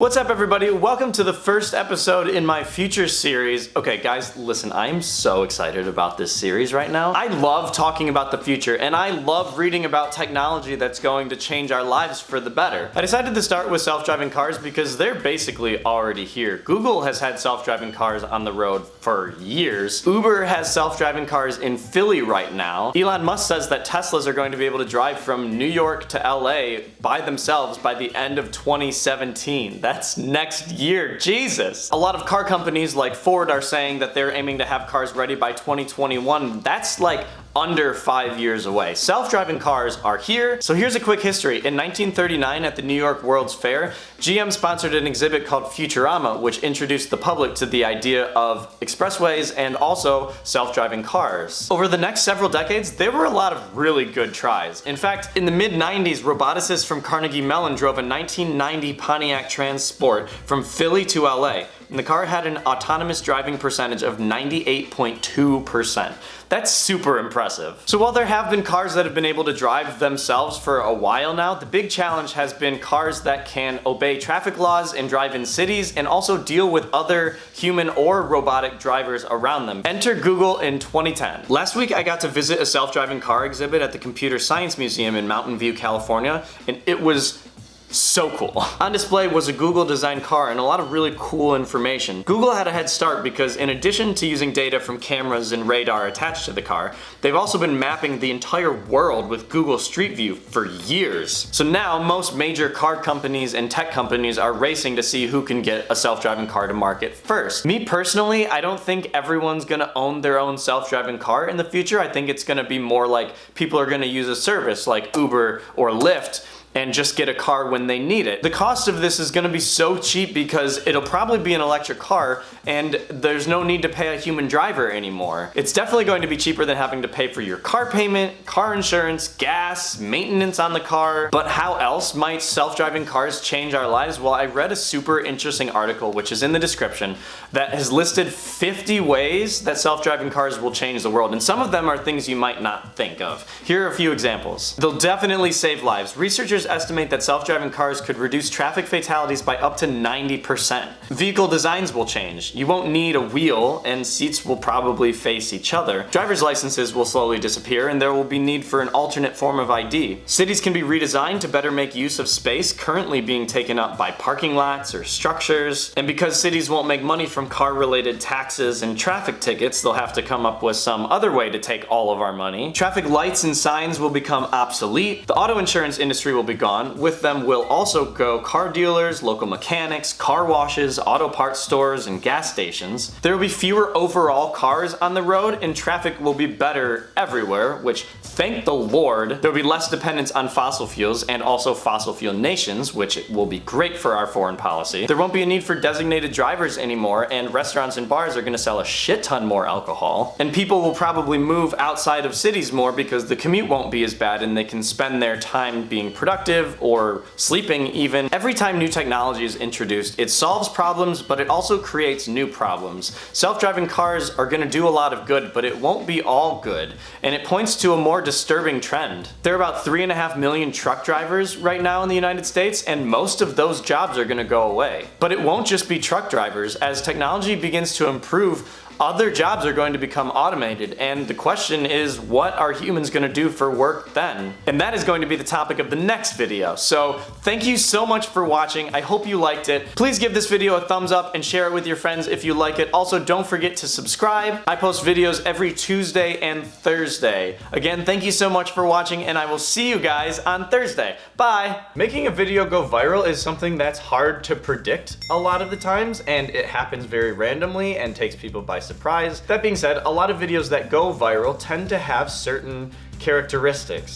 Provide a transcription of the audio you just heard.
What's up, everybody? Welcome to the first episode in my future series. Okay, guys, listen, I am so excited about this series right now. I love talking about the future, and I love reading about technology that's going to change our lives for the better. I decided to start with self-driving cars because they're basically already here. Google has had self-driving cars on the road for years. Uber has self-driving cars in Philly right now. Elon Musk says that Teslas are going to be able to drive from New York to LA by themselves by the end of 2017. That's next year, Jesus. A lot of car companies like Ford are saying that they're aiming to have cars ready by 2021. That's like under 5 years away. Self-driving cars are here. So here's a quick history. In 1939 at the New York World's Fair, GM sponsored an exhibit called Futurama, which introduced the public to the idea of expressways and also self-driving cars. Over the next several decades, there were a lot of really good tries. In fact, in the mid-90s, roboticists from Carnegie Mellon drove a 1990 Pontiac Transport from Philly to LA, and the car had an autonomous driving percentage of 98.2%. That's super impressive. So while there have been cars that have been able to drive themselves for a while now, the big challenge has been cars that can obey traffic laws and drive in cities and also deal with other human or robotic drivers around them. Enter Google in 2010. Last week I got to visit a self-driving car exhibit at the Computer Science Museum in Mountain View, California, and it was so cool. On display was a Google designed car and a lot of really cool information. Google had a head start because in addition to using data from cameras and radar attached to the car, they've also been mapping the entire world with Google Street View for years. So now most major car companies and tech companies are racing to see who can get a self-driving car to market first. Me personally, I don't think everyone's gonna own their own self-driving car in the future. I think it's gonna be more like people are gonna use a service like Uber or Lyft and just get a car when they need it. The cost of this is gonna be so cheap because it'll probably be an electric car and there's no need to pay a human driver anymore. It's definitely going to be cheaper than having to pay for your car payment, car insurance, gas, maintenance on the car. But how else might self-driving cars change our lives? Well, I read a super interesting article, which is in the description, that has listed 50 ways that self-driving cars will change the world. And some of them are things you might not think of. Here are a few examples. They'll definitely save lives. Researchers estimate that self-driving cars could reduce traffic fatalities by up to 90%. Vehicle designs will change. You won't need a wheel and seats will probably face each other. Driver's licenses will slowly disappear and there will be need for an alternate form of ID. Cities can be redesigned to better make use of space currently being taken up by parking lots or structures. And because cities won't make money from car-related taxes and traffic tickets, they'll have to come up with some other way to take all of our money. Traffic lights and signs will become obsolete. The auto insurance industry will be gone. With them will also go car dealers, local mechanics, car washes, auto parts stores, and gas stations. There will be fewer overall cars on the road and traffic will be better everywhere, which, thank the Lord, there will be less dependence on fossil fuels and also fossil fuel nations, which will be great for our foreign policy. There won't be a need for designated drivers anymore, and restaurants and bars are going to sell a shit ton more alcohol. And people will probably move outside of cities more because the commute won't be as bad and they can spend their time being productive or sleeping even. Every time new technology is introduced, it solves problems, but it also creates new problems. Self-driving cars are going to do a lot of good, but it won't be all good. And it points to a more disturbing trend. There are about 3.5 million truck drivers right now in the United States, and most of those jobs are going to go away. But it won't just be truck drivers. As technology begins to improve, other jobs are going to become automated, and the question is, what are humans going to do for work then? And that is going to be the topic of the next video. So thank you so much for watching. I hope you liked it. Please give this video a thumbs up and share it with your friends if you like it. Also, don't forget to subscribe. I post videos every Tuesday and Thursday. Again, thank you so much for watching, and I will see you guys on Thursday. Bye! Making a video go viral is something that's hard to predict a lot of the times, and it happens very randomly and takes people by surprise. That being said, a lot of videos that go viral tend to have certain characteristics.